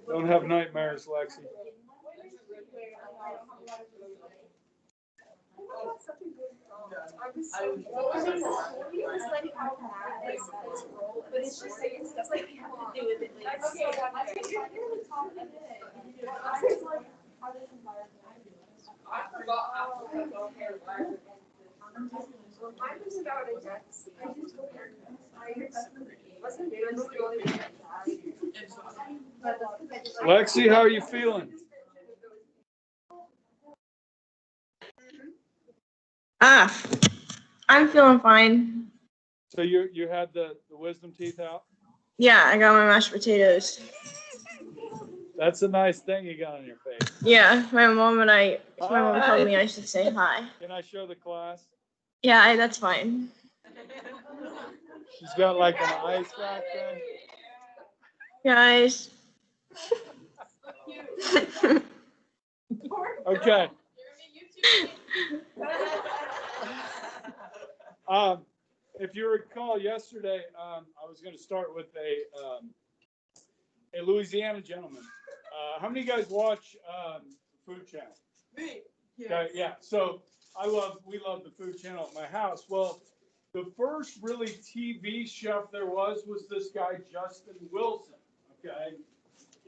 Don't have nightmares, Lexi. Lexi, how are you feeling? I'm feeling fine. So you had the wisdom teeth out? Yeah, I got my mashed potatoes. That's a nice thing you got on your face. Yeah, my mom told me I should say hi. Can I show the class? Yeah, that's fine. She's got like an ice back there. Guys. Okay. If you recall yesterday, I was going to start with a Louisiana gentleman. How many of you guys watch Food Channel? Me. Yes. Okay, yeah. So we love the Food Channel at my house. Well, the first really TV chef there was this guy Justin Wilson. Okay.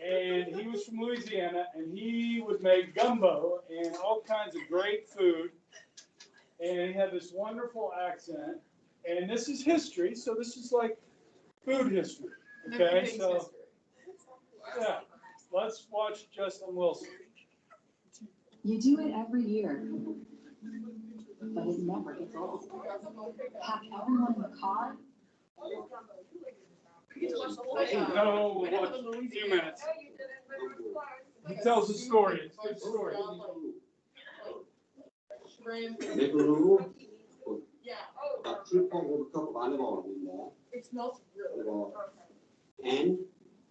And he was from Louisiana, and he would make gumbo and all kinds of great food. And he had this wonderful accent. And this is history, so this is like food history. Okay, so yeah, let's watch Justin Wilson. You do it every year, but it never gets old. Pack everyone in the car. No, we'll watch a few minutes. He tells a story. It's a good story. About 3 quarters of a cup of olive oil in there. It smells really good. And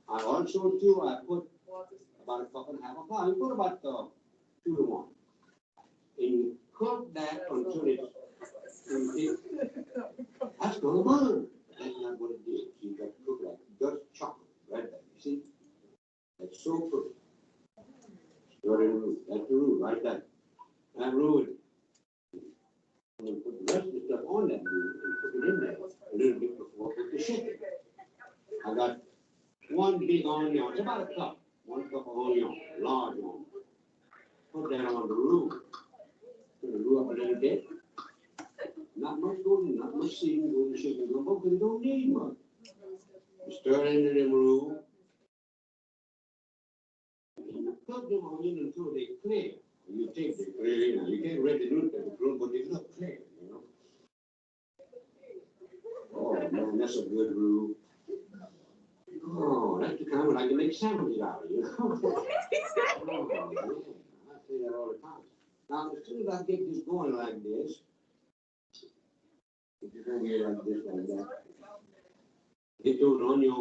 I also too, I put about a cup and a half of flour. You put about 2 to 1. And you cook that until that's gonna burn. That's not what it did. You got to cook like just chocolate right there. You see? That's so pretty. Stir in the roux. That's the roux right there. That roux. And then put the rest of the stuff on that roux and cook it in there a little bit before I put the chicken. I got 1 big onion. It's about a cup. 1 cup of onion, large one. Put that on the roux. Put the roux up a little bit. Not much golden, not much seasoning, golden chicken gumbo, because you don't need much. You stir it into the roux. And you cook them onions until they clear. You take the clear, you can't read the newspaper, but they look clear, you know. Oh man, that's a good roux. Oh, that's the kind of I can make sandwiches out of, you know. Oh, yeah. I say that all the time. Now, as soon as I get this going like this, if you go here like this, like that, get those onions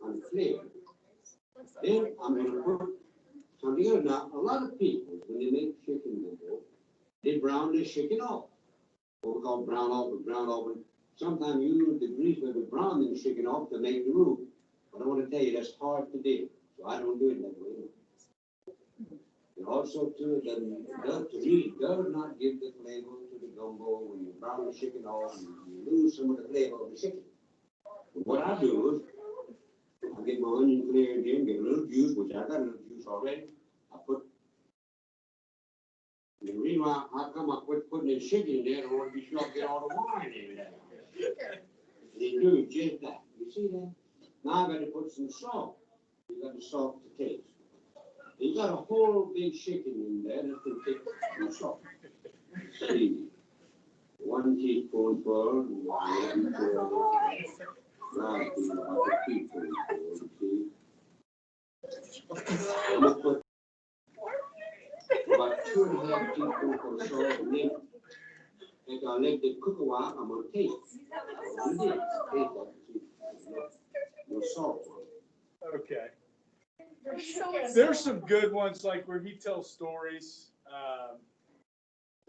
on the flame. Then I'm going to put something else. Now, a lot of people, when they make chicken gumbo, they brown their chicken off. What we call brown off, and sometimes you use the grease of the brown the chicken off to make the roux. But I want to tell you, that's hard to do, so I don't do it that way. And also, too, it does not give the flavor to the gumbo when you brown the chicken off and you lose some of the flavor of the chicken. But what I do is, I get my onion cleared in, get a little juice, which I got a little juice already. The reason why I come up with putting the chicken in there, I don't want to be sure I get all the wine in there. They do just that. You see that? Now I got to put some salt. You got the salt to taste. You got a whole big chicken in there that can take some salt. See, 1 teaspoonful, about a teaspoonful, see. I'm going to put about 2.5 teaspoonfuls of salt in there. And I'll let it cook a while. I'm going to taste. Taste that. No salt. Okay. There's some good ones, like where he tells stories.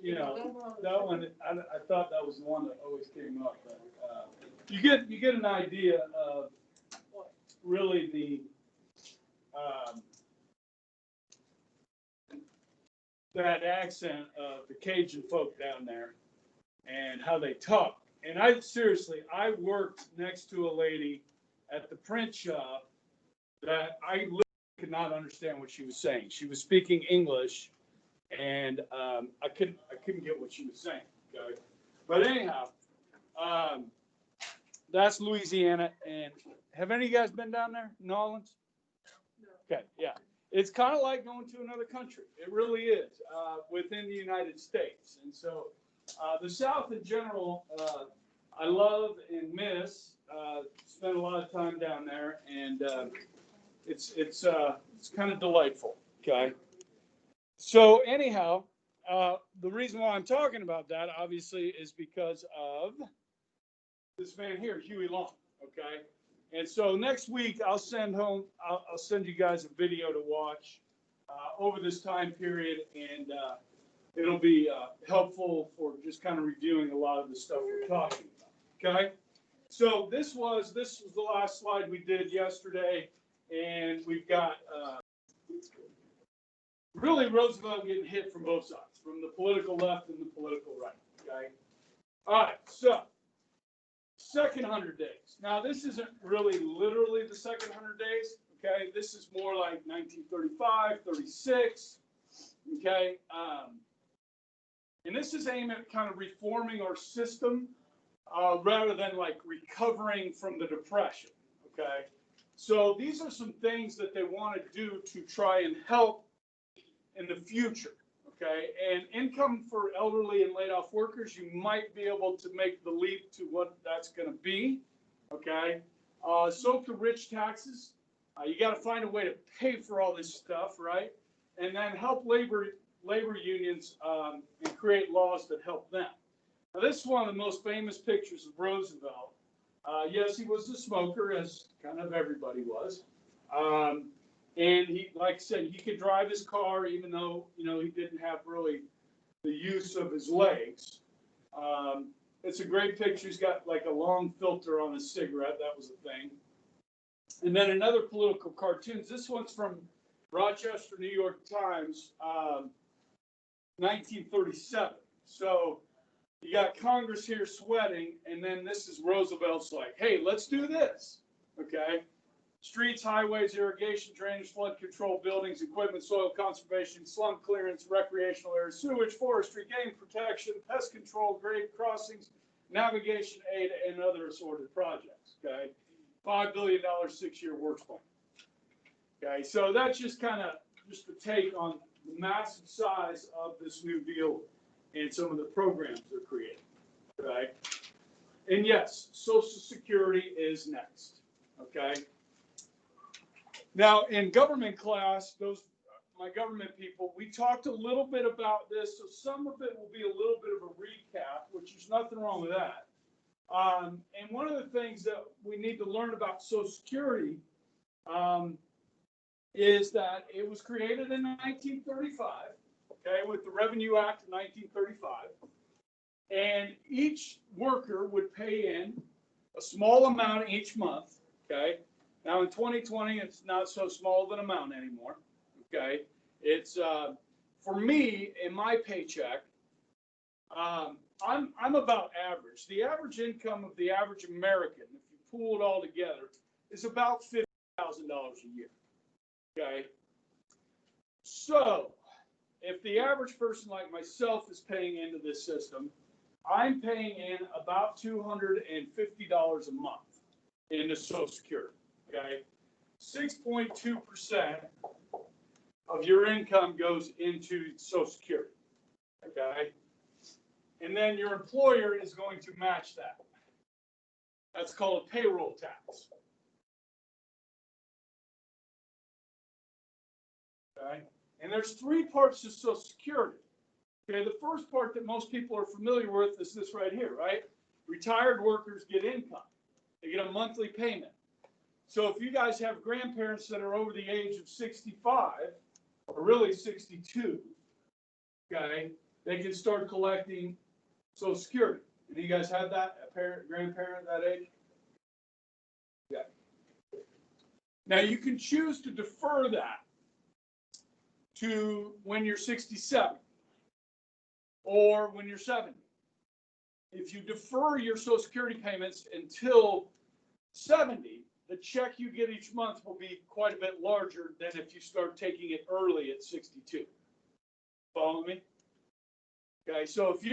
That one, I thought that was the one that always came up. But, you get an idea of really that accent of the Cajun folk down there and how they talk. And I worked next to a lady at the print shop that I literally could not understand what she was saying. She was speaking English, and I couldn't get what she was saying. Okay, but anyhow, that's Louisiana. And have any of you guys been down there, New Orleans? Okay, yeah. It's kind of like going to another country. It really is, within the United States. And so the South in general, I love and miss. Spent a lot of time down there, and it's kind of delightful. Okay. So anyhow, the reason why I'm talking about that, obviously, is because of this man here, Huey Long. Okay. And so next week I'll send you guys a video to watch over this time period, and it'll be helpful for just kind of reviewing a lot of the stuff we're talking about. Okay. So this was the last slide we did yesterday, and we've got really Roosevelt getting hit from both sides, from the political left and the political right. Okay. All right. So. Second 100 days. Now, this isn't really literally the second 100 days, okay? This is more like 1935, 36, okay? And this is aimed at kind of reforming our system rather than like recovering from the Depression, okay? So these are some things that they want to do to try and help in the future. Okay, and income for elderly and laid off workers, you might be able to make the leap to what that's going to be. Okay, soak the rich taxes. You got to find a way to pay for all this stuff, right? And then help labor unions and create laws that help them. Now, this is one of the most famous pictures of Roosevelt. Yes, he was a smoker, as kind of everybody was. And he, like I said, he could drive his car, even though, he didn't have really the use of his legs. It's a great picture. He's got like a long filter on his cigarette. That was a thing. And then another political cartoons. This one's from Rochester, New York Times, 1937. So you got Congress here sweating, and then this is Roosevelt's like, hey, let's do this. Okay. Streets, highways, irrigation, drainage, flood control, buildings, equipment, soil conservation, slum clearance, recreational areas, sewage, forestry, game protection, pest control, grade crossings, navigation aid, and other assorted projects. Okay, $5 billion 6-year works plan. Okay, so that's just kind of just a take on the massive size of this new deal and some of the programs they're creating. Okay, and yes, Social Security is next. Okay. Now, in government class, my government people, we talked a little bit about this, so some of it will be a little bit of a recap, which there's nothing wrong with that. And one of the things that we need to learn about Social Security is that it was created in 1935, okay, with the Revenue Act of 1935, and each worker would pay in a small amount each month, okay. Now in 2020, it's not so small of an amount anymore. Okay, it's for me in my paycheck. I'm about average. The average income of the average American, if you pool it all together, is about $50,000 a year. Okay, so if the average person like myself is paying into this system, I'm paying in about $250 a month into Social Security. Okay, 6.2% of your income goes into Social Security. Okay, and then your employer is going to match that. That's called a payroll tax. Okay, and there's 3 parts to Social Security. Okay, the first part that most people are familiar with is this right here, right? Retired workers get income. They get a monthly payment. So if you guys have grandparents that are over the age of 65, or really 62, okay, they can start collecting Social Security. Do you guys have that, a parent, grandparent that age? Yeah. Now you can choose to defer that to when you're 67 or when you're 70. If you defer your Social Security payments until 70, the check you get each month will be quite a bit larger than if you start taking it early at 62. Follow me? Okay, so if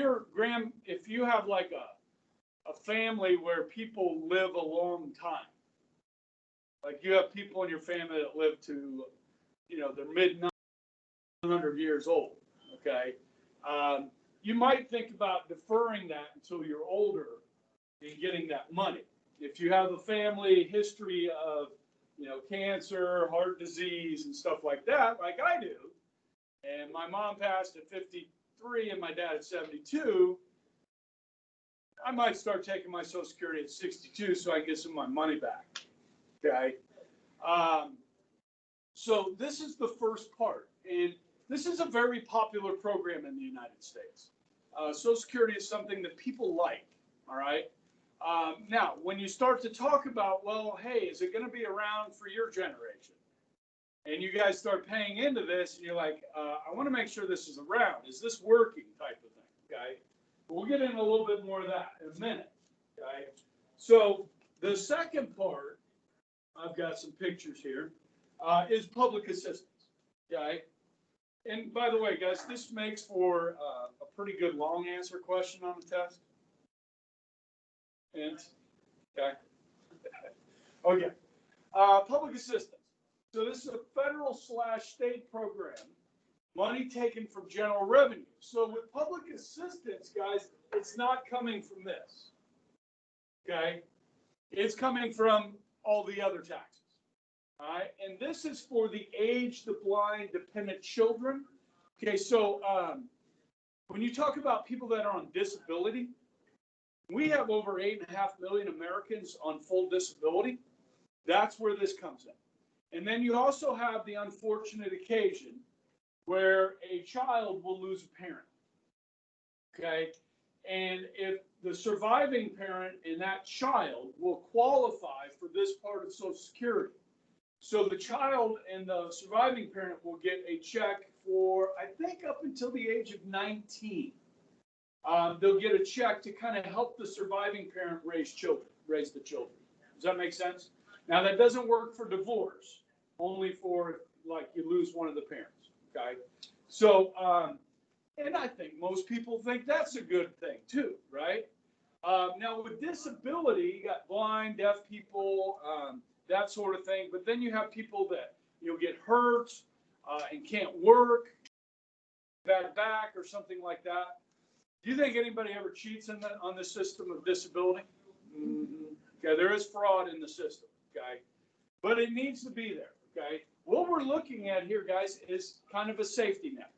you have like a family where people live a long time, like you have people in your family that live to, they're mid 100 years old, okay? You might think about deferring that until you're older and getting that money. If you have a family history of, cancer, heart disease, and stuff like that, like I do, and my mom passed at 53 and my dad at 72, I might start taking my Social Security at 62 so I get some of my money back, okay? So this is the first part, and this is a very popular program in the United States. Social Security is something that people like, all right? Now, when you start to talk about, well, hey, is it going to be around for your generation? And you guys start paying into this, and you're like, I want to make sure this is around. Is this working type of thing, okay? We'll get into a little bit more of that in a minute, okay? So the second part, I've got some pictures here, is public assistance, okay? And by the way, guys, this makes for a pretty good long answer question on the test. And, okay. Okay. Public assistance. So this is a federal/state program, money taken from general revenue. So with public assistance, guys, it's not coming from this. Okay. It's coming from all the other taxes. All right. And this is for the aged, the blind, dependent children. Okay. So when you talk about people that are on disability, we have over 8.5 million Americans on full disability. That's where this comes in. And then you also have the unfortunate occasion where a child will lose a parent. Okay. And if the surviving parent and that child will qualify for this part of Social Security. So the child and the surviving parent will get a check for, I think, up until the age of 19. They'll get a check to kind of help the surviving parent raise the children. Does that make sense? Now, that doesn't work for divorce, only for, like, you lose one of the parents, okay? So, and I think most people think that's a good thing, too, right? Now, with disability, you got blind, deaf people, that sort of thing, but then you have people that, get hurt and can't work, bad back or something like that. Do you think anybody ever cheats on the system of disability? Mm-hmm. Okay, there is fraud in the system, okay? But it needs to be there, okay? What we're looking at here, guys, is kind of a safety net,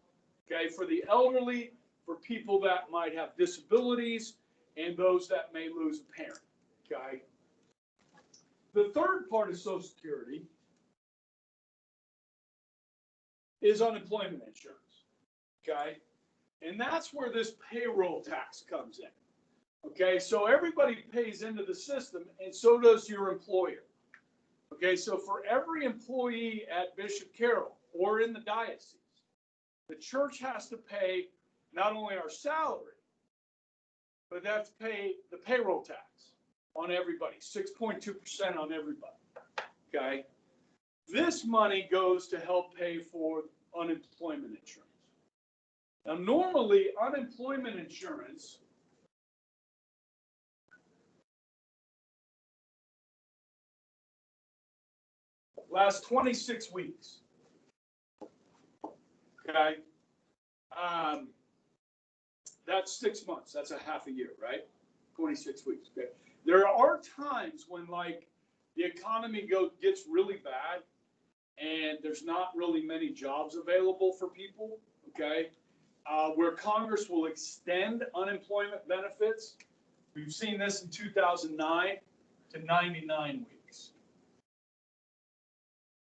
okay, for the elderly, for people that might have disabilities, and those that may lose a parent, okay? The third part of Social Security is unemployment insurance, okay? And that's where this payroll tax comes in. Okay, so everybody pays into the system, and so does your employer. Okay, so for every employee at Bishop Carroll or in the diocese, the church has to pay not only our salary, but they have to pay the payroll tax on everybody, 6.2% on everybody. Okay, this money goes to help pay for unemployment insurance. Now, normally, unemployment insurance lasts 26 weeks. Okay. That's 6 months. That's a half a year, right? 26 weeks. Okay. There are times when, like, the economy gets really bad and there's not really many jobs available for people. Okay. Where Congress will extend unemployment benefits. We've seen this in 2009 to 99 weeks.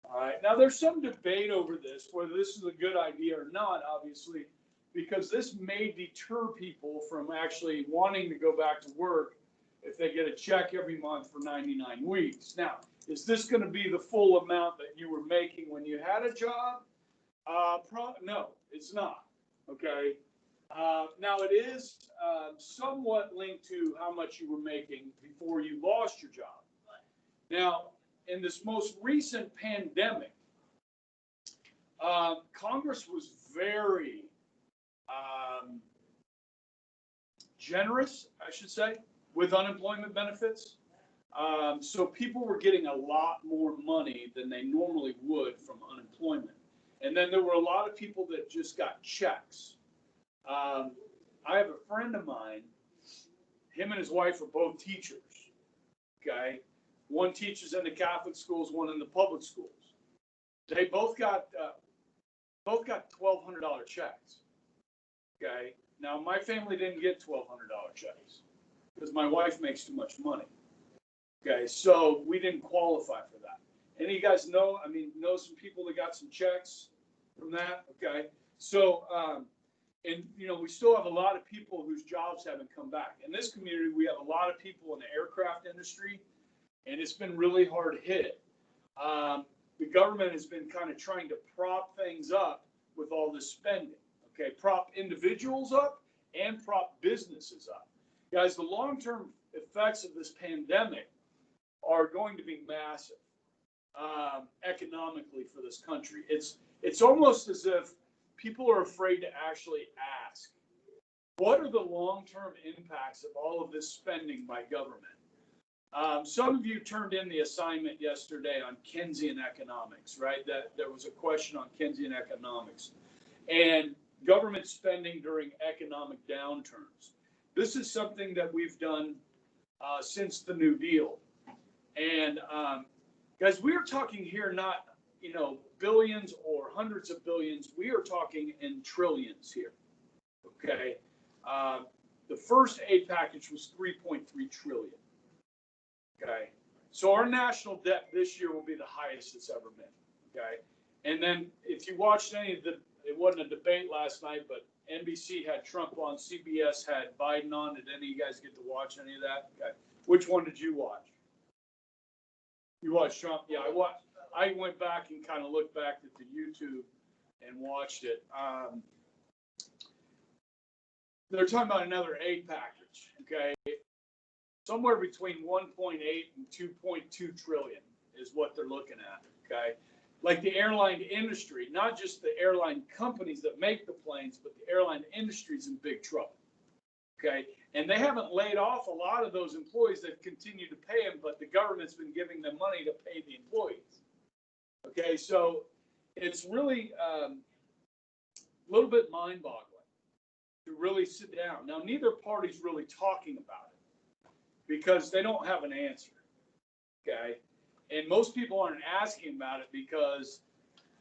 All right. Now, there's some debate over this, whether this is a good idea or not, obviously, because this may deter people from actually wanting to go back to work if they get a check every month for 99 weeks. Now, is this going to be the full amount that you were making when you had a job? No, it's not. Okay. Now, it is somewhat linked to how much you were making before you lost your job. Now, in this most recent pandemic, Congress was very generous, I should say, with unemployment benefits. So people were getting a lot more money than they normally would from unemployment. And then there were a lot of people that just got checks. I have a friend of mine, him and his wife are both teachers, okay? One teaches in the Catholic schools, one in the public schools. They both got $1,200 checks, okay? Now, my family didn't get $1,200 checks because my wife makes too much money, okay? So we didn't qualify for that. Any of you guys know some people that got some checks from that, okay? So, and, we still have a lot of people whose jobs haven't come back. In this community, we have a lot of people in the aircraft industry, and it's been really hard hit. The government has been kind of trying to prop things up with all this spending, okay? Prop individuals up and prop businesses up. Guys, the long-term effects of this pandemic are going to be massive economically for this country. It's almost as if people are afraid to actually ask, what are the long-term impacts of all of this spending by government? Some of you turned in the assignment yesterday on Keynesian economics, right? That there was a question on Keynesian economics and government spending during economic downturns. This is something that we've done since the New Deal. And guys, we're talking here not, billions or hundreds of billions. We are talking in trillions here, okay? The first aid package was 3.3 trillion. Okay, so our national debt this year will be the highest it's ever been. Okay, and then if you watched any of it wasn't a debate last night, but NBC had Trump on, CBS had Biden on. Did any of you guys get to watch any of that? Okay, which one did you watch? You watched Trump? Yeah, I went back and kind of looked back at the YouTube and watched it. They're talking about another aid package. Okay. Somewhere between 1.8 and 2.2 trillion is what they're looking at, okay? Like the airline industry, not just the airline companies that make the planes, but the airline industry is in big trouble, okay? And they haven't laid off a lot of those employees that continue to pay them, but the government's been giving them money to pay the employees, okay? So it's really a little bit mind-boggling to really sit down. Now, neither party's really talking about it, because they don't have an answer, okay? And most people aren't asking about it because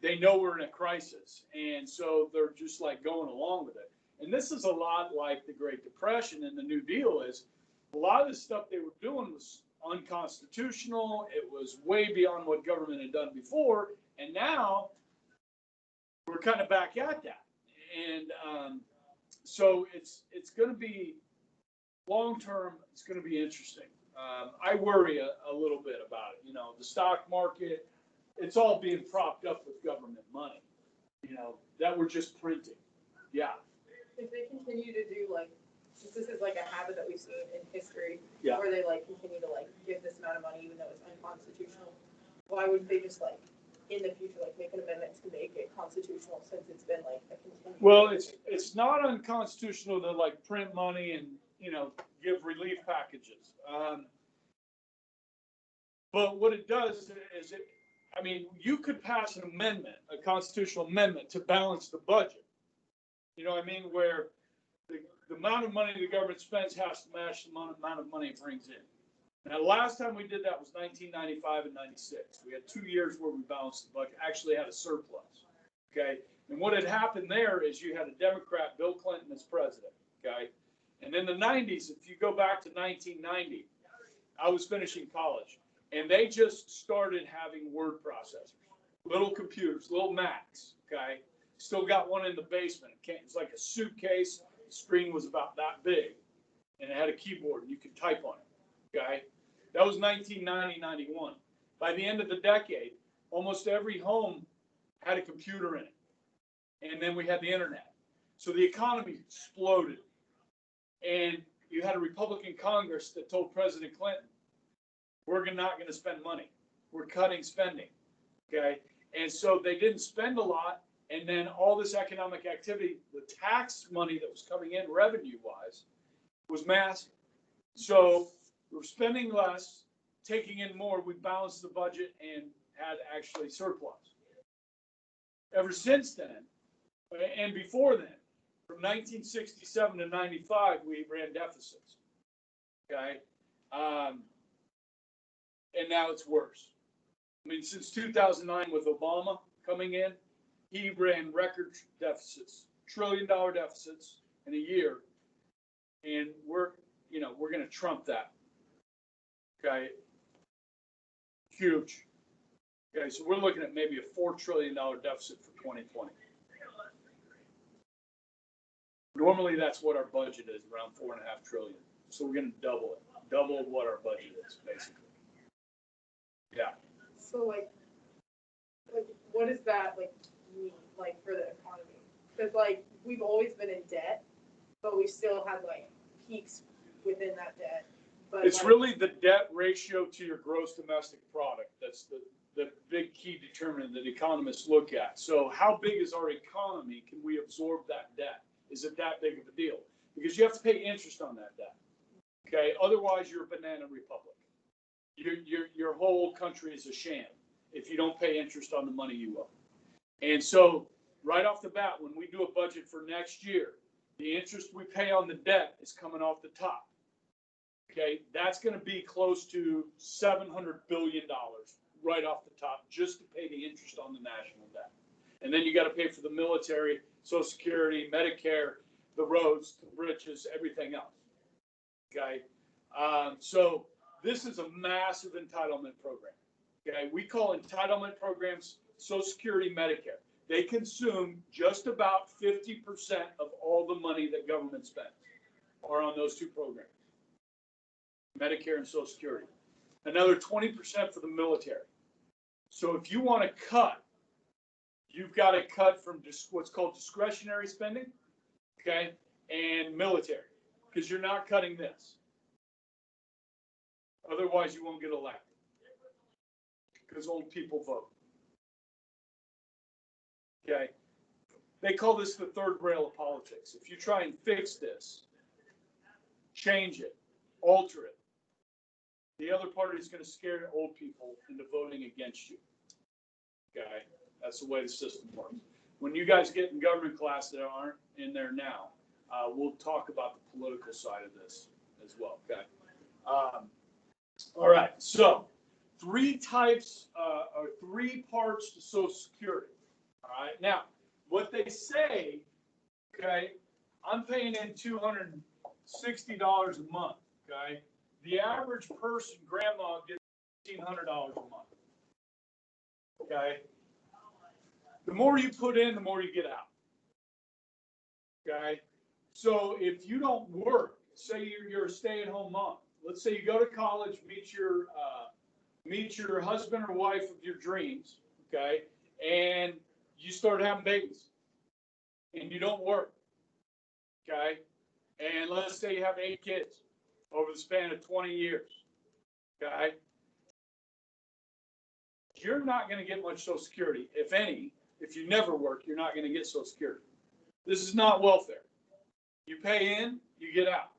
they know we're in a crisis, and so they're just like going along with it. And this is a lot like the Great Depression and the New Deal. Is a lot of the stuff they were doing was unconstitutional. It was way beyond what government had done before, and now we're kind of back at that. And so it's going to be long term, it's going to be interesting. I worry a little bit about it. The stock market, it's all being propped up with government money, that we're just printing. Yeah. If they continue to do this is like a habit that we've seen in history, Yeah. where they continue to give this amount of money even though it's unconstitutional. Why wouldn't they just in the future make an amendment to make it constitutional, since it's been a continuing? Well, it's not unconstitutional to print money and give relief packages. But what it does is you could pass an amendment, a constitutional amendment, to balance the budget. You know what I mean? Where the amount of money the government spends has to match the amount of money it brings in. Now, the last time we did that was 1995 and 96. We had 2 years where we balanced the budget, actually had a surplus. Okay. And what had happened there is you had a Democrat, Bill Clinton, as president. Okay. And in the 90s, if you go back to 1990, I was finishing college, and they just started having word processors. little computers, little Macs, okay? Still got one in the basement. It's like a suitcase. The screen was about that big, and it had a keyboard, and you could type on it, okay? That was 1990, 91. By the end of the decade, almost every home had a computer in it. And then we had the internet. So the economy exploded. And you had a Republican Congress that told President Clinton, we're not going to spend money. We're cutting spending, okay? And so they didn't spend a lot. And then all this economic activity, the tax money that was coming in revenue-wise was massive. So we're spending less, taking in more. We balanced the budget and had actually surplus. Ever since then, and before then, from 1967 to 95, we ran deficits, okay? And now it's worse. I mean, since 2009 with Obama coming in, he ran record deficits, $1 trillion deficits in a year. And we're going to trump that, okay? Huge. Okay, so we're looking at maybe a $4 trillion deficit for 2020. Normally, that's what our budget is, around $4.5 trillion. So we're going to double it, double what our budget is, basically. Yeah. So like, what does that like mean, like for the economy? Because like we've always been in debt, but we still had like peaks within that debt. But It's like, really the debt ratio to your gross domestic product. That's the big key determinant that economists look at. So how big is our economy? Can we absorb that debt? Is it that big of a deal? Because you have to pay interest on that debt. Okay, otherwise you're a banana republic. Your whole country is a sham if you don't pay interest on the money you owe. And so right off the bat, when we do a budget for next year, the interest we pay on the debt is coming off the top. Okay, that's going to be close to $700 billion right off the top just to pay the interest on the national debt. And then you got to pay for the military, Social Security, Medicare, the roads, the bridges, everything else. Okay, so this is a massive entitlement program. Okay, we call entitlement programs Social Security, Medicare. They consume just about 50% of all the money that government spends are on those two programs, Medicare and Social Security. Another 20% for the military. So if you want to cut, you've got to cut from what's called discretionary spending, okay, and military, because you're not cutting this. Otherwise, you won't get elected, because old people vote. Okay, they call this the third rail of politics. If you try and fix this, change it, alter it, the other party is going to scare old people into voting against you. Okay, that's the way the system works. When you guys get in government class that aren't in there now, we'll talk about the political side of this as well. Okay. All right. So, three types or three parts to Social Security. All right. Now, what they say, okay, I'm paying in $260 a month. Okay. The average person, grandma, gets $1,500 a month. Okay. The more you put in, the more you get out. Okay. So if you don't work, say you're a stay-at-home mom. Let's say you go to college, meet your husband or wife of your dreams. Okay. And you start having babies, and you don't work. Okay. And let's say you have 8 kids over the span of 20 years. Okay. You're not going to get much Social Security, if any. If you never work, you're not going to get Social Security. This is not welfare. You pay in, you get out.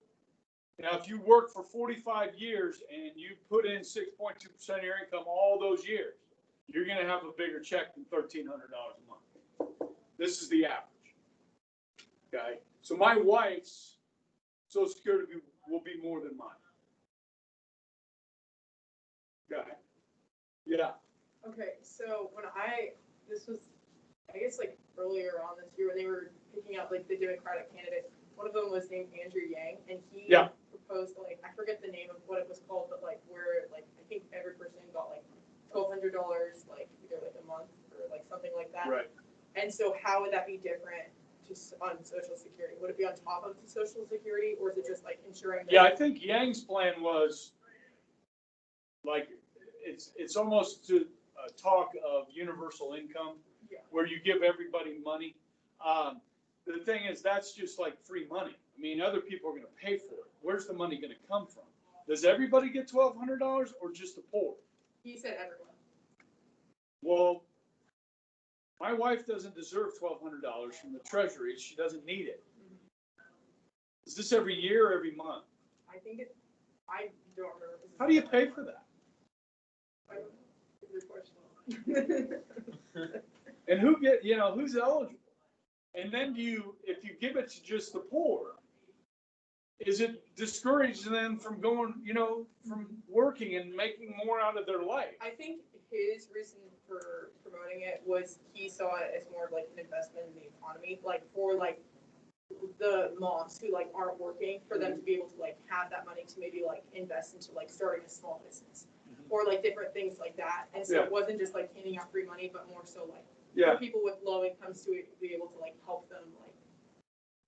Now, if you work for 45 years and you put in 6.2% of your income all those years, you're going to have a bigger check than $1,300 a month. This is the average. Okay? So my wife's Social Security will be more than mine. Okay? Yeah. okay, so this was, I guess like earlier on this year when they were picking out like the Democratic candidates, one of them was named Andrew Yang, and he proposed like, I forget the name of what it was called, but like where like I think every person got like $1,200, like either like a month or like something like that. Right. And so how would that be different just on Social Security? Would it be on top of the Social Security, or is it just like ensuring that? Yeah, I think Yang's plan was like, it's almost to talk of universal income, Yeah. where you give everybody money. The thing is, that's just like free money. I mean, other people are going to pay for it. Where's the money going to come from? Does everybody get $1,200 or just the poor? He said everyone. Well, my wife doesn't deserve $1,200 from the Treasury. She doesn't need it. Is this every year or every month? I think it, I don't remember. if this is- How do you pay for that? I don't know. Is your question. And who's eligible? And then if you give it to just the poor, is it discouraging them from going, from working and making more out of their life? I think his reason for promoting it was he saw it as more of like an investment in the economy, like for like the moms who like aren't working, for them to be able to like have that money to maybe like invest into like starting a small business or like different things like that. And so Yeah. it wasn't just like handing out free money, but more so like Yeah. for people with low incomes to be able to like help them like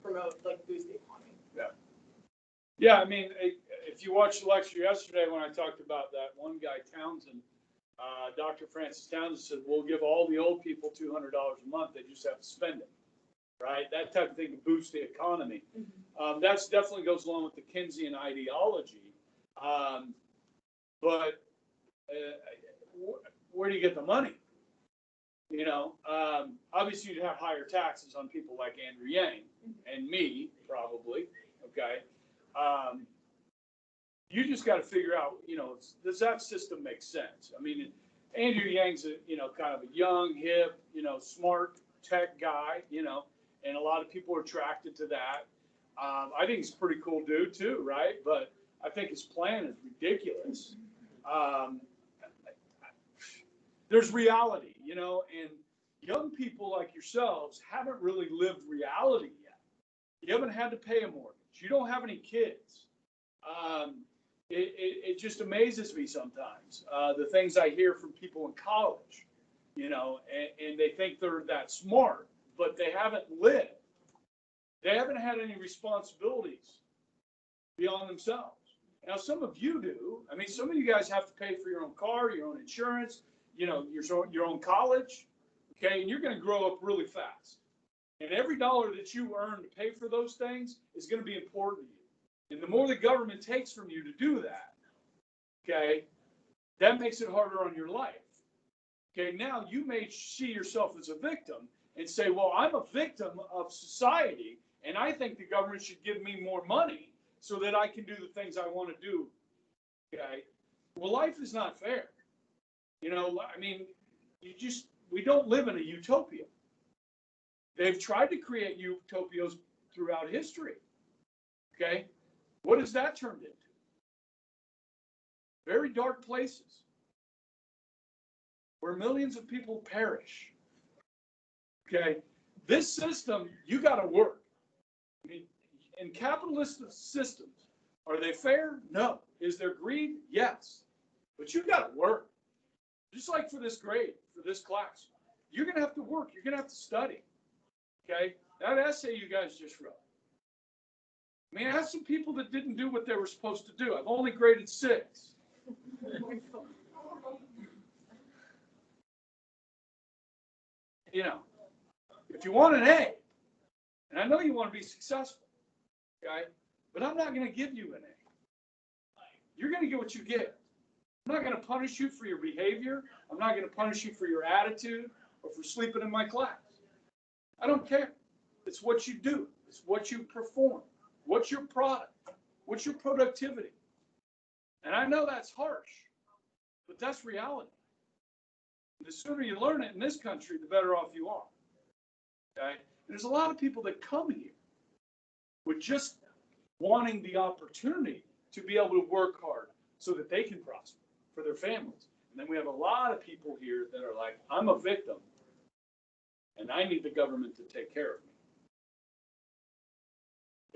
promote, like boost the economy. Yeah, I mean, if you watched the lecture yesterday when I talked about that one guy, Townsend, Dr. Francis Townsend said, we'll give all the old people $200 a month. They just have to spend it, right? That type of thing to boost the economy. That's definitely goes along with the Keynesian ideology. But where do you get the money? Obviously you'd have higher taxes on people like Andrew Yang and me, probably. Okay. You just got to figure out, does that system make sense? I mean, Andrew Yang's kind of a young, hip, smart tech guy, and a lot of people are attracted to that. I think he's a pretty cool dude too, right? But I think his plan is ridiculous. There's reality, and young people like yourselves haven't really lived reality yet. You haven't had to pay a mortgage. You don't have any kids. It just amazes me sometimes, the things I hear from people in college, and they think they're that smart, but they haven't lived. They haven't had any responsibilities beyond themselves. Now, some of you do. I mean, some of you guys have to pay for your own car, your own insurance, your own college, okay? And you're going to grow up really fast. And every dollar that you earn to pay for those things is going to be important to you. And the more the government takes from you to do that, okay, that makes it harder on your life. Okay, now you may see yourself as a victim and say, well, I'm a victim of society, and I think the government should give me more money so that I can do the things I want to do. Okay, well, life is not fair. I mean, we don't live in a utopia. They've tried to create utopias throughout history. Okay, what has that turned into? Very dark places where millions of people perish. Okay, this system, you got to work. I mean, in capitalist systems, are they fair? No. Is there greed? Yes. But you got to work. Just like for this grade, for this class, you're going to have to work. You're going to have to study. Okay, that essay you guys just wrote. I mean, I have some people that didn't do what they were supposed to do. I've only graded 6. If you want an A, and I know you want to be successful, okay, but I'm not going to give you an A. You're going to get what you get. I'm not going to punish you for your behavior. I'm not going to punish you for your attitude or for sleeping in my class. I don't care. It's what you do. It's what you perform. What's your product? What's your productivity? And I know that's harsh, but that's reality. The sooner you learn it in this country, the better off you are. Okay? And there's a lot of people that come here with just wanting the opportunity to be able to work hard so that they can prosper for their families. And then we have a lot of people here that are like, I'm a victim and I need the government to take care of me.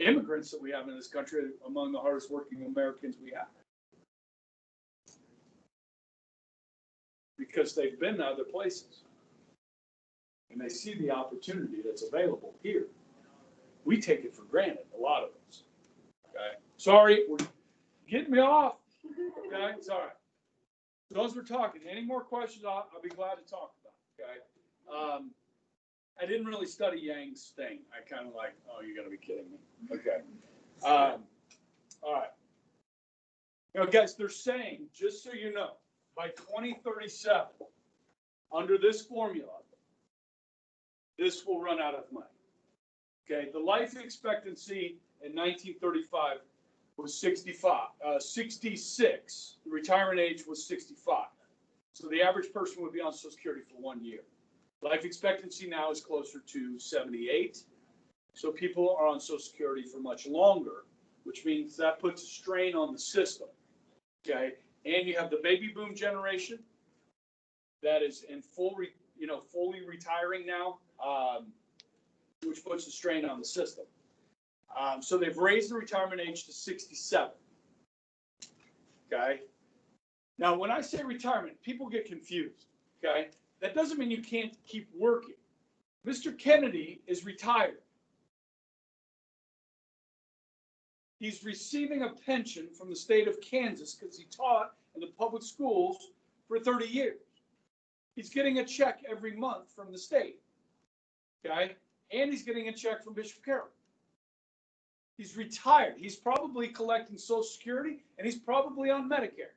Immigrants that we have in this country are among the hardest working Americans we have. because they've been to other places. And they see the opportunity that's available here. We take it for granted, a lot of us. Okay? Sorry, we're getting me off. Okay? It's all right. So as we're talking, any more questions, I'll be glad to talk about. Okay? I didn't really study Yang's thing. I kind of like, oh, you got to be kidding me. Okay. All right. Now, guys, they're saying, just so you know, by 2037, under this formula, this will run out of money. Okay, the life expectancy in 1935 was 66. The retirement age was 65. So the average person would be on Social Security for 1 year. Life expectancy now is closer to 78. So people are on Social Security for much longer, which means that puts a strain on the system. Okay, and you have the baby boom generation that is in fully retiring now, which puts a strain on the system. So they've raised the retirement age to 67. Okay. Now, when I say retirement, people get confused. Okay. That doesn't mean you can't keep working. Mr. Kennedy is retired. He's receiving a pension from the state of Kansas because he taught in the public schools for 30 years. He's getting a check every month from the state. Okay. And he's getting a check from Bishop Carroll. He's retired. He's probably collecting Social Security, and he's probably on Medicare.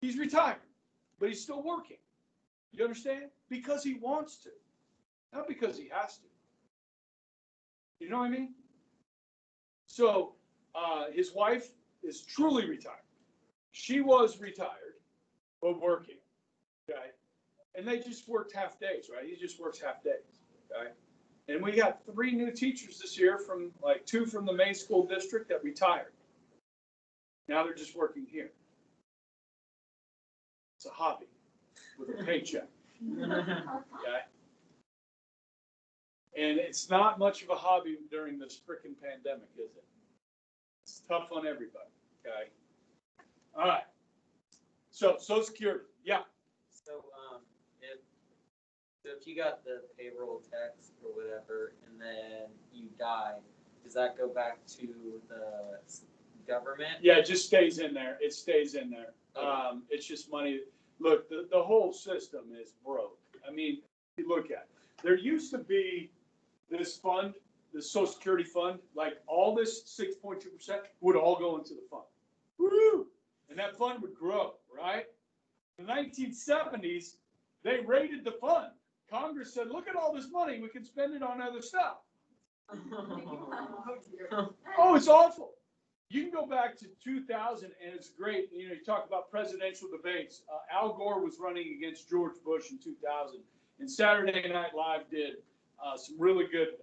He's retired, but he's still working. You understand? Because he wants to, not because he has to. You know what I mean? So his wife is truly retired. She was retired, but working. Okay. And they just worked half days, right? He just works half days. Okay. And we got 3 new teachers this year from 2 from the main school district that retired. Now they're just working here. It's a hobby with a paycheck. Okay. And it's not much of a hobby during this frickin' pandemic, is it? It's tough on everybody. Okay. All right. So Social Security. Yeah. So if you got the payroll tax or whatever, and then you die, does that go back to the government? Yeah, it just stays in there. It stays in there. Okay. It's just money. Look, the whole system is broke. I mean, you look at it. There used to be this fund, the Social Security fund, like all this 6.2% would all go into the fund. Woo! And that fund would grow, right? In the 1970s, they raided the fund. Congress said, look at all this money, we can spend it on other stuff. Oh, it's awful. You can go back to 2000 and it's great. You know, you talk about presidential debates. Al Gore was running against George Bush in 2000, and Saturday Night Live did some really good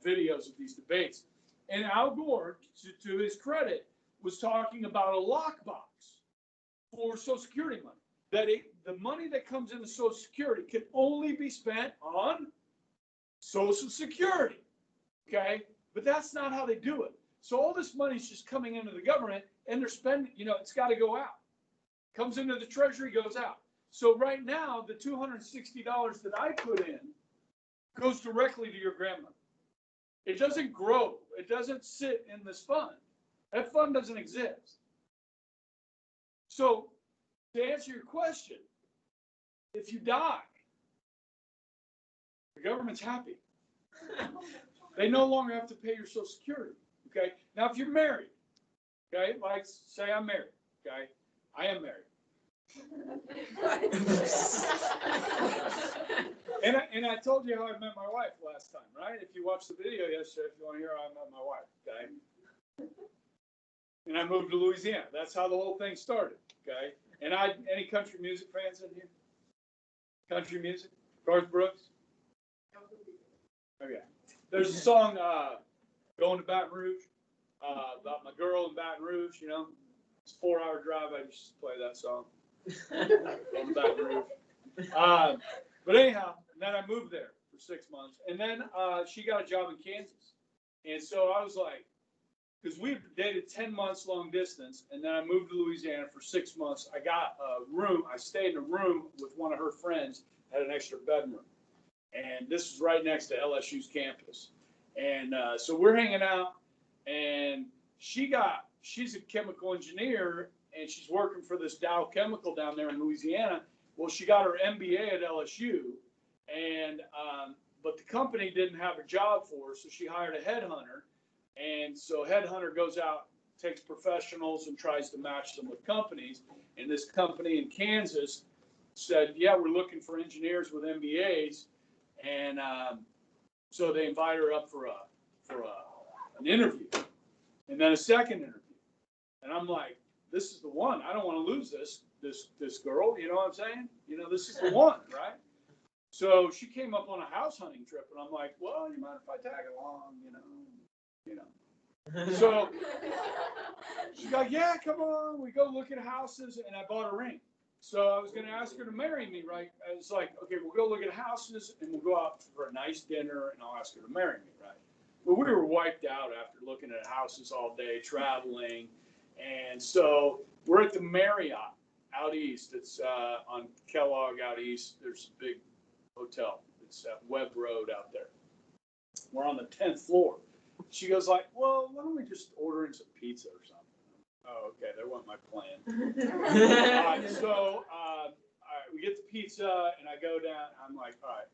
videos of these debates. And Al Gore, to his credit, was talking about a lockbox for Social Security money. That the money that comes into Social Security can only be spent on Social Security. Okay? But that's not how they do it. So all this money is just coming into the government, and they're spending, it's got to go out. Comes into the treasury, goes out. So right now, the $260 that I put in goes directly to your grandmother. It doesn't grow. It doesn't sit in this fund. That fund doesn't exist. So to answer your question, if you die, the government's happy. They no longer have to pay your Social Security. Okay. Now, if you're married, okay, like say I'm married, okay, I am married. And I told you how I met my wife last time, right? If you watched the video yesterday, if you want to hear how I met my wife, okay. And I moved to Louisiana. That's how the whole thing started, okay. And any country music fans in here? Country music? Garth Brooks? Okay. There's a song, Going to Baton Rouge, about my girl in Baton Rouge, It's a 4-hour drive. I used to play that song. Going to Baton Rouge. But anyhow, then I moved there for 6 months. And then she got a job in Kansas. And so I was like, because we dated 10 months long distance, and then I moved to Louisiana for 6 months. I got a room. I stayed in a room with one of her friends, had an extra bedroom. And this is right next to LSU's campus. And so we're hanging out, and she's a chemical engineer, and she's working for this Dow Chemical down there in Louisiana. Well, she got her MBA at LSU, and but the company didn't have a job for her, so she hired a headhunter. And so headhunter goes out, takes professionals, and tries to match them with companies. And this company in Kansas said, yeah, we're looking for engineers with MBAs. And so they invite her up for an interview, and then a second interview. And I'm like, this is the one. I don't want to lose this girl. You know what I'm saying? You know, this is the one, right? So she came up on a house hunting trip, and I'm like, well, you mind if I tag along? You know. So she's like, yeah, come on. We go look at houses, and I bought a ring. So I was going to ask her to marry me, right? I was like, okay, we'll go look at houses, and we'll go out for a nice dinner, and I'll ask her to marry me, right? But we were wiped out after looking at houses all day, traveling. And so we're at the Marriott out east. It's on Kellogg out east. There's a big hotel. It's at Webb Road out there. We're on the 10th floor. She goes like, well, why don't we just order in some pizza or something? Oh, okay, that wasn't my plan. So all right, we get the pizza, and I go down. I'm like, all right,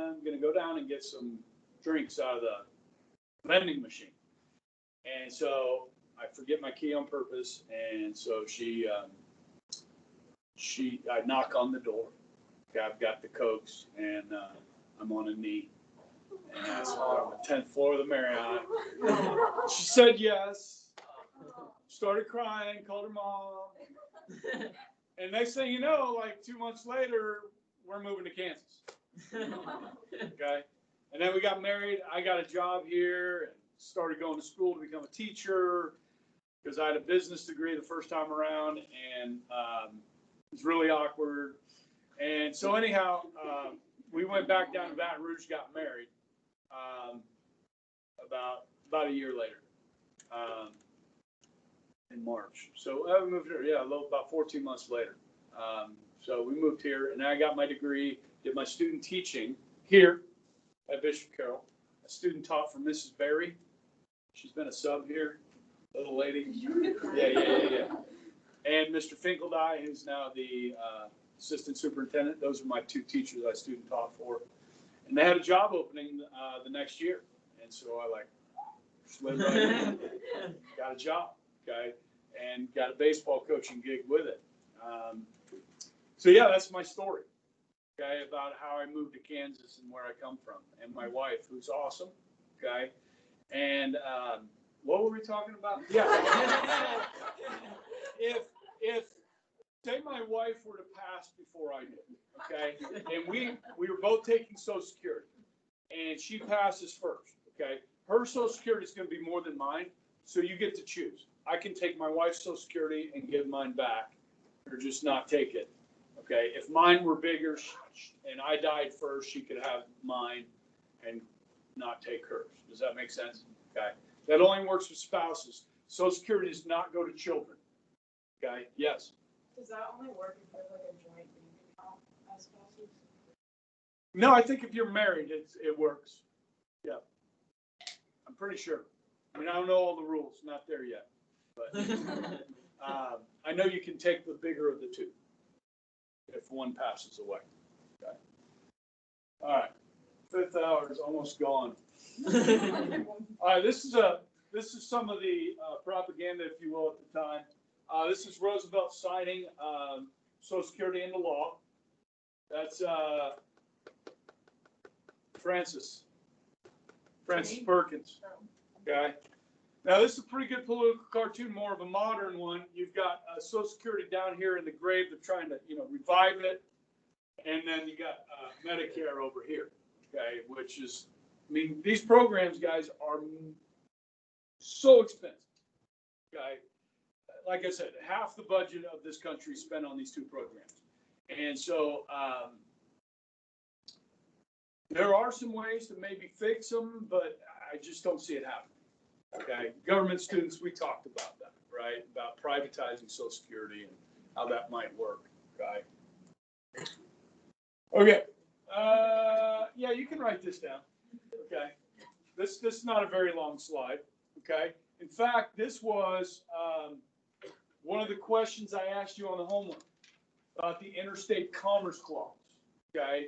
I'm going to go down and get some drinks out of the vending machine. And so I forget my key on purpose, and so I knock on the door. Okay, I've got the Cokes, and I'm on a knee. And I said, on the 10th floor of the Marriott. She said yes. Started crying, called her mom. And next thing you know, like 2 months later, we're moving to Kansas. Okay. And then we got married. I got a job here and started going to school to become a teacher because I had a business degree the first time around, and it was really awkward. And so anyhow, we went back down to Baton Rouge, got married about a year later. In March. So I moved here, about 14 months later. So we moved here, and I got my degree, did my student teaching here at Bishop Carroll. A student taught for Mrs. Berry. She's been a sub here, little lady. Yeah. And Mr. Finkeldye, who's now the assistant superintendent. Those are my two teachers I student taught for. And they had a job opening the next year. And so I slid right in, got a job. Okay, and got a baseball coaching gig with it. So yeah, that's my story. Okay, about how I moved to Kansas and where I come from, and my wife, who's awesome. Okay, and what were we talking about? Yeah. if say my wife were to pass before I did, okay, and we were both taking Social Security, and she passes first. Okay, her Social Security is going to be more than mine, so you get to choose. I can take my wife's Social Security and give mine back, or just not take it. Okay, if mine were bigger and I died first, she could have mine and not take hers. Does that make sense? Okay, that only works with spouses. Social Security does not go to children. Okay, yes. Does that only work if there's like a joint bank account as spouses? No, I think if you're married, it works. Yeah, I'm pretty sure. I mean, I don't know all the rules. Not there yet. But I know you can take the bigger of the two if one passes away. Okay. All right. 5th hour is almost gone. All right. This is some of the propaganda, if you will, at the time. This is Roosevelt signing Social Security into law. That's Francis Perkins. Okay. Now, this is a pretty good political cartoon, more of a modern one. You've got Social Security down here in the grave. They're trying to, revive it. And then you got Medicare over here, okay, which is, these programs, guys, are so expensive, okay? Like I said, half the budget of this country is spent on these two programs. And so there are some ways to maybe fix them, but I just don't see it happening. Okay, government students, we talked about that, right? About privatizing Social Security and how that might work, okay? Okay, yeah, you can write this down, okay? This is not a very long slide, okay? In fact, this was one of the questions I asked you on the homework about the Interstate Commerce Clause, okay?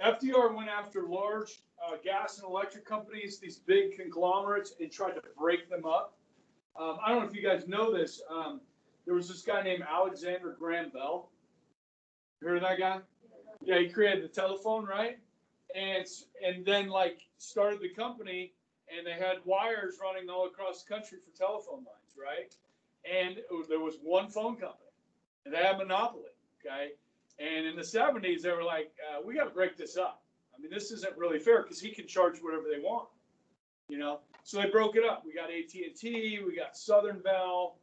FDR went after large gas and electric companies, these big conglomerates, and tried to break them up. I don't know if you guys know this. There was this guy named Alexander Graham Bell. You heard of that guy? Yeah, he created the telephone, right? And then like started the company, and they had wires running all across the country for telephone lines, right? And there was one phone company, and they had a monopoly, okay? And in the 70s, they were like, we got to break this up. I mean, this isn't really fair because he can charge whatever they want, you know? So they broke it up. We got AT&T, we got Southern Bell,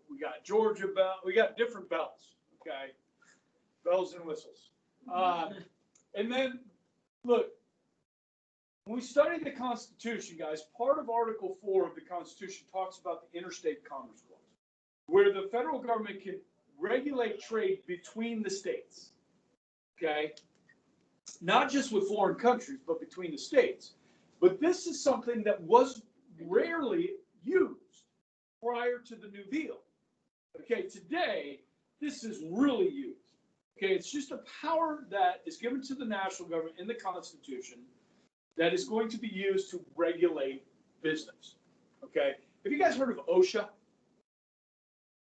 we got Georgia Bell, we got different bells, okay? Bells and whistles. And then, look, when we study the Constitution, guys, part of Article 4 of the Constitution talks about the Interstate Commerce Clause, where the federal government can regulate trade between the states, okay? Not just with foreign countries, but between the states. But this is something that was rarely used prior to the New Deal. Okay, today, this is really used. Okay, it's just a power that is given to the national government in the Constitution that is going to be used to regulate business. Okay, have you guys heard of OSHA?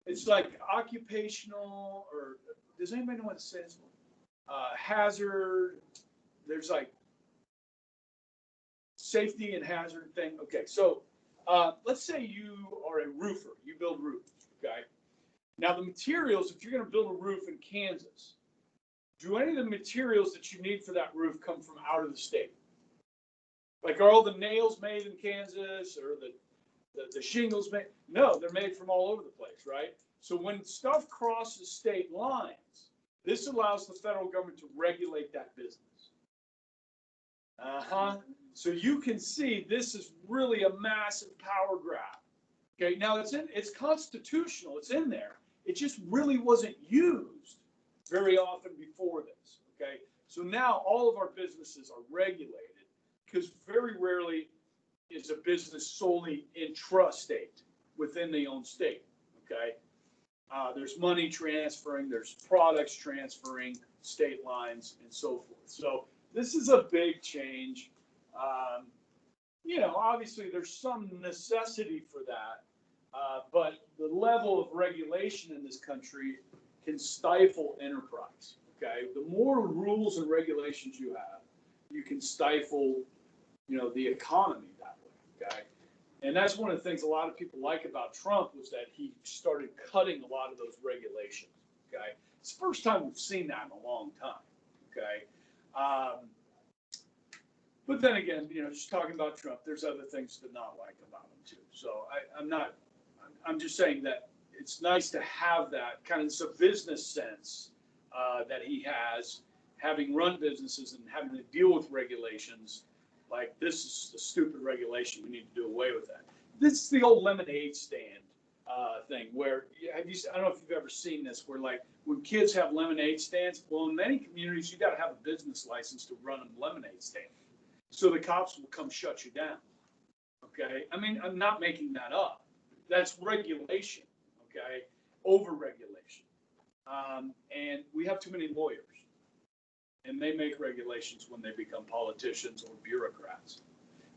It's like occupational, or does anybody know what it stands for? Hazard. There's like safety and hazard thing. Okay, so let's say you are a roofer. You build roofs. Okay. Now the materials, if you're going to build a roof in Kansas, do any of the materials that you need for that roof come from out of the state? Like, are all the nails made in Kansas, or the shingles made? No, they're made from all over the place, right? So when stuff crosses state lines, this allows the federal government to regulate that business. So you can see this is really a massive power grab. Okay, now it's constitutional, it's in there. It just really wasn't used very often before this. Okay, so now all of our businesses are regulated, because very rarely is a business solely intrastate within the own state. Okay, there's money transferring, there's products transferring state lines, and so forth. So this is a big change. You know, obviously there's some necessity for that, but the level of regulation in this country can stifle enterprise. Okay, the more rules and regulations you have, you can stifle, you know, the economy that way. Okay, and that's one of the things a lot of people like about Trump, was that he started cutting a lot of those regulations. Okay, it's the first time we've seen that in a long time. Okay. But then again, you know, just talking about Trump, there's other things to not like about him too. So I'm just saying that it's nice to have that kind of, it's a business sense that he has, having run businesses and having to deal with regulations. Like, this is a stupid regulation. We need to do away with that. This is the old lemonade stand thing, where, I don't know if you've ever seen this, where like when kids have lemonade stands, well, in many communities, you got to have a business license to run a lemonade stand. So the cops will come shut you down. Okay, I mean, I'm not making that up. That's regulation. Okay, over-regulation. And we have too many lawyers, and they make regulations when they become politicians or bureaucrats,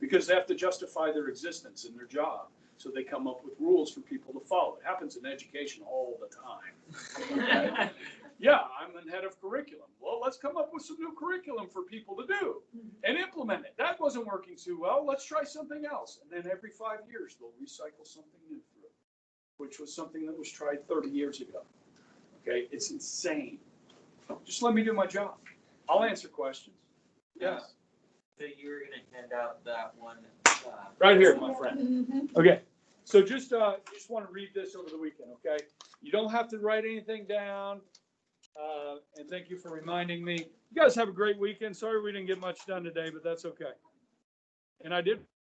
because they have to justify their existence in their job. So they come up with rules for people to follow. It happens in education all the time. Okay? Yeah, I'm the head of curriculum. Well, let's come up with some new curriculum for people to do and implement it. That wasn't working too well. Let's try something else. And then every 5 years, they'll recycle something new through, which was something that was tried 30 years ago. Okay, it's insane. Just let me do my job. I'll answer questions. Yes. So you were going to hand out that one. Right here, my friend. Okay, so just want to read this over the weekend, okay? You don't have to write anything down. And thank you for reminding me. You guys have a great weekend. Sorry we didn't get much done today, but that's okay. And I did